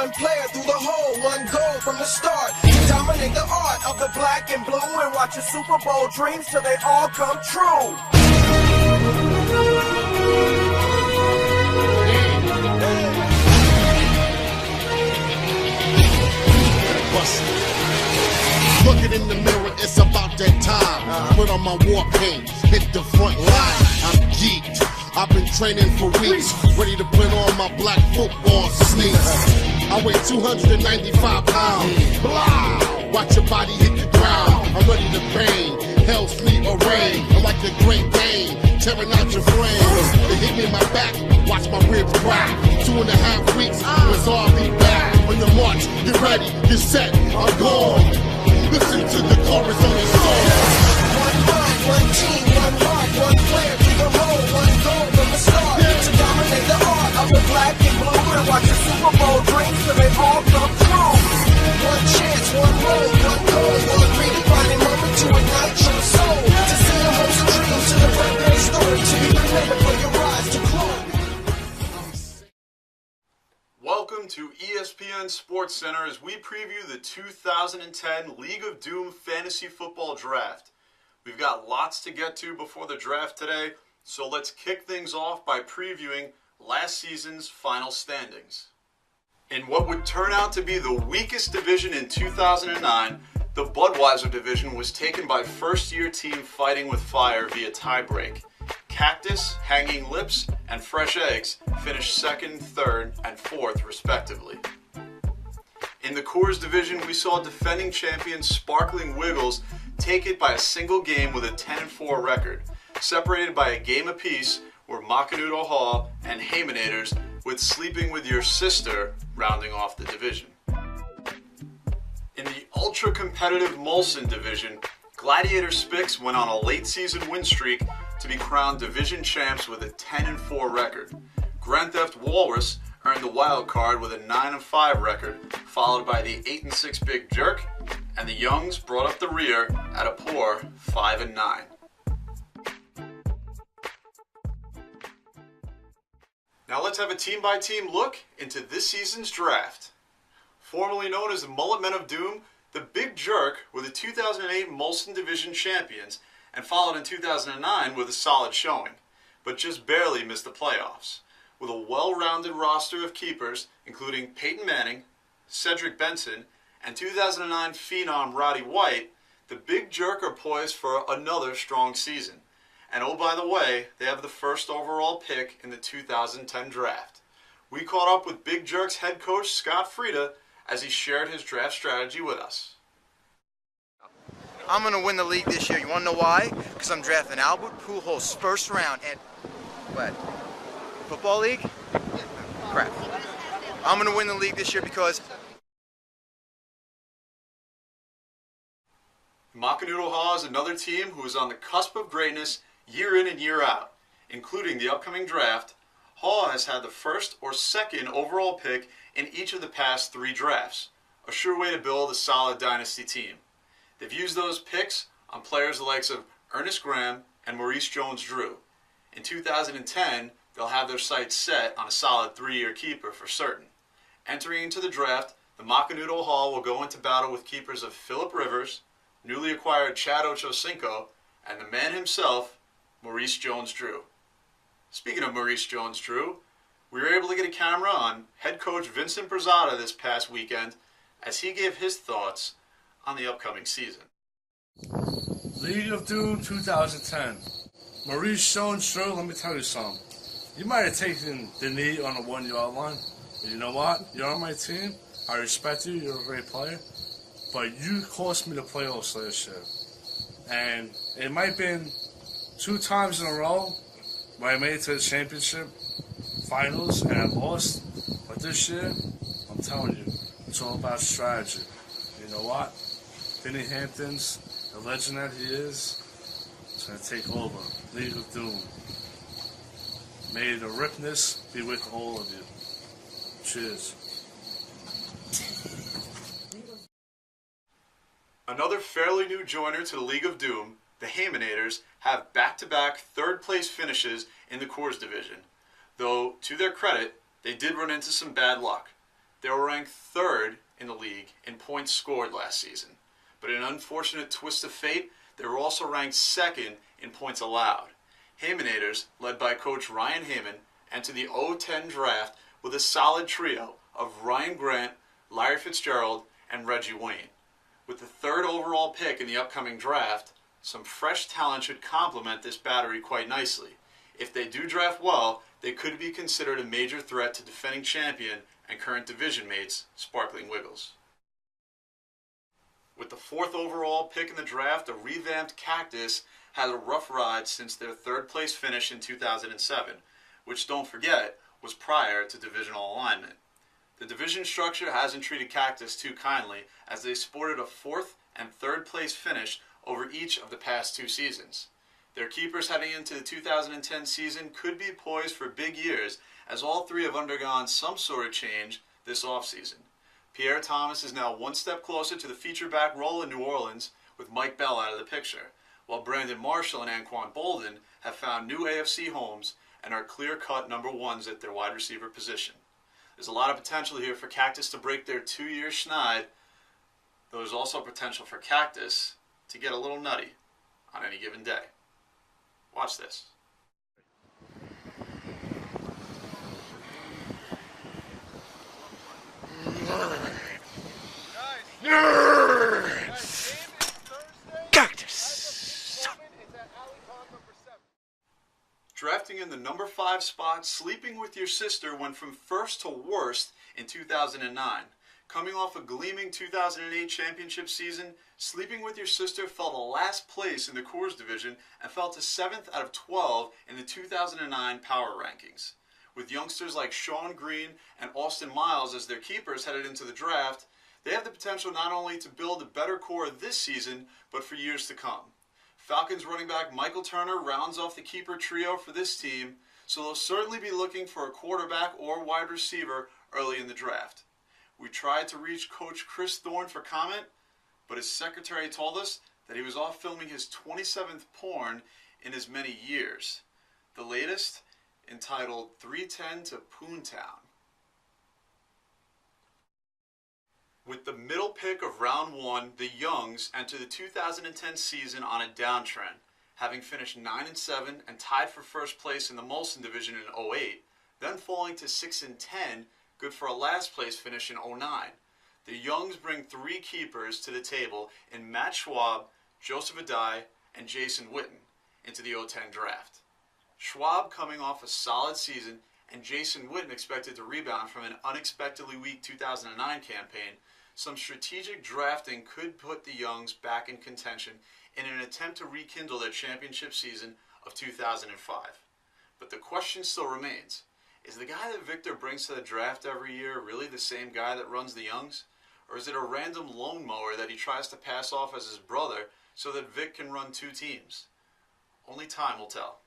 one player through the hole, one goal from the start. Dominate the art of the black and blue and watch your Super Bowl dreams till they all come true. Looking in the mirror, it's about that time. Put on my war paint, hit the front line. I'm geeked. I've been training for weeks, ready to put on my black football sneaks. I weigh 295 pounds. Blah! Watch your body hit the ground. I'm ready to bang. Hell, sleet, or rain. I'm like the Great Dane, tearing out your frames. They hit me in my back, watch my ribs crack. 2.5 weeks, it's all be back. On your march, get ready, get set, I'm gone. Listen to the chorus on the song. One mind, one team, one heart, one player through the hole, one goal from the start. To dominate the art of the black and blue and watch your Super Bowl dreams till they all come true. One chance, one roll, one goal, one redefining moment to ignite your soul. To see your hopes and dreams to the birthday story, to be remembered for your rise to glory. Welcome to ESPN Sports Center as we preview the 2010 League of Doom Fantasy Football Draft. We've got lots to get to before the draft today, so let's kick things off by previewing last season's final standings. In what would turn out to be the weakest division in 2009, the Budweiser division was taken by first-year team Fighting with Fire via tiebreak. Cactus, Hanging Lips, and Fresh Eggs finished second, third, and fourth, respectively. In the Coors division, we saw defending champions Sparkling Wiggles take it by a single game with a 10-4 record, separated by a game apiece were Macanudo Hall and Haymanators, with Sleeping With Your Sister rounding off the division. In the ultra-competitive Molson division, Gladiator Spix went on a late-season win streak to be crowned division champs with a 10-4 record. Grand Theft Walrus earned the wild card with a 9-5 record, followed by the 8-6 Big Jerk, and the Youngs brought up the rear at a poor 5-9. Now let's have a team-by-team look into this season's draft. Formerly known as the Mullet Men of Doom, the Big Jerk were the 2008 Molson Division champions and followed in 2009 with a solid showing, but just barely missed the playoffs. With a well-rounded roster of keepers, including Peyton Manning, Cedric Benson, and 2009 phenom Roddy White, the Big Jerk are poised for another strong season. And oh, by the way, they have the first overall pick in the 2010 draft. We caught up with Big Jerk's head coach Scott Frieda as he shared his draft strategy with us. I'm going to win the league this year. You want to know why? Because I'm drafting Albert Pujols first round at, what, football league? Crap. I'm going to win the league this year because... Macanudo Hall is another team who is on the cusp of greatness year in and year out. Including the upcoming draft, Hall has had the first or second overall pick in each of the past 3 drafts, a sure way to build a solid dynasty team. They've used those picks on players the likes of Ernest Graham and Maurice Jones-Drew. In 2010, they'll have their sights set on a solid 3-year keeper for certain. Entering into the draft, the Macanudo Hall will go into battle with keepers of Phillip Rivers, newly acquired Chad Ochocinco, and the man himself, Maurice Jones-Drew. Speaking of Maurice Jones-Drew, we were able to get a camera on head coach Vincent Brzada this past weekend as he gave his thoughts on the upcoming season. League of Doom 2010. Maurice Jones-Drew, let me tell you something. You might have taken the knee on the 1-yard line, but you know what? You're on my team. I respect you. You're a great player. But you cost me the playoffs last year. And it might have been 2 times in a row where I made it to the championship finals and I lost. But this year, I'm telling you, it's all about strategy. You know what? Vinny Hamptons, the legend that he is going to take over. League of Doom. May the ripness be with all of you. Cheers. Another fairly new joiner to the League of Doom, the Haymanators have back-to-back third-place finishes in the Coors division. Though, to their credit, they did run into some bad luck. They were ranked 3rd in the league in points scored last season, but in an unfortunate twist of fate, they were also ranked 2nd in points allowed. Haymanators, led by coach Ryan Heyman, entered the 0-10 draft with a solid trio of Ryan Grant, Larry Fitzgerald, and Reggie Wayne. With the 3rd overall pick in the upcoming draft, some fresh talent should complement this battery quite nicely. If they do draft well, they could be considered a major threat to defending champion and current division mates, Sparkling Wiggles. With the 4th overall pick in the draft, the revamped Cactus had a rough ride since their 3rd place finish in 2007, which, don't forget, was prior to divisional alignment. The division structure hasn't treated Cactus too kindly, as they sported a 4th and 3rd place finish over each of the past 2 seasons. Their keepers heading into the 2010 season could be poised for big years, as all 3 have undergone some sort of change this offseason. Pierre Thomas is now 1 step closer to the feature back role in New Orleans, with Mike Bell out of the picture, while Brandon Marshall and Anquan Bolden have found new AFC homes and are clear-cut number 1s at their wide receiver position. There's a lot of potential here for Cactus to break their 2-year schneid, though there's also potential for Cactus to get a little nutty on any given day. Watch this. Cactus! Drafting in the number 5 spot, Sleeping With Your Sister went from first to worst in 2009. Coming off a gleaming 2008 championship season, Sleeping With Your Sister fell to last place in the Coors division and fell to 7th out of 12 in the 2009 power rankings. With youngsters like Sean Green and Austin Miles as their keepers headed into the draft, they have the potential not only to build a better core this season, but for years to come. Falcons running back Michael Turner rounds off the keeper trio for this team, so they'll certainly be looking for a quarterback or wide receiver early in the draft. We tried to reach Coach Chris Thorne for comment, but his secretary told us that he was off filming his 27th porn in as many years. The latest, entitled 310 to Poontown. With the middle pick of round 1, the Youngs enter the 2010 season on a downtrend, having finished 9-7 and tied for first place in the Molson division in 08, then falling to 6-10, good for a last place finish in 09. The Youngs bring 3 keepers to the table in Matt Schwab, Joseph Adai, and Jason Witten into the 010 draft. Schwab coming off a solid season, and Jason Witten expected to rebound from an unexpectedly weak 2009 campaign. Some strategic drafting could put the Youngs back in contention in an attempt to rekindle their championship season of 2005. But the question still remains, is the guy that Victor brings to the draft every year really the same guy that runs the Youngs? Or is it a random lone mower that he tries to pass off as his brother so that Vic can run 2 teams? Only time will tell.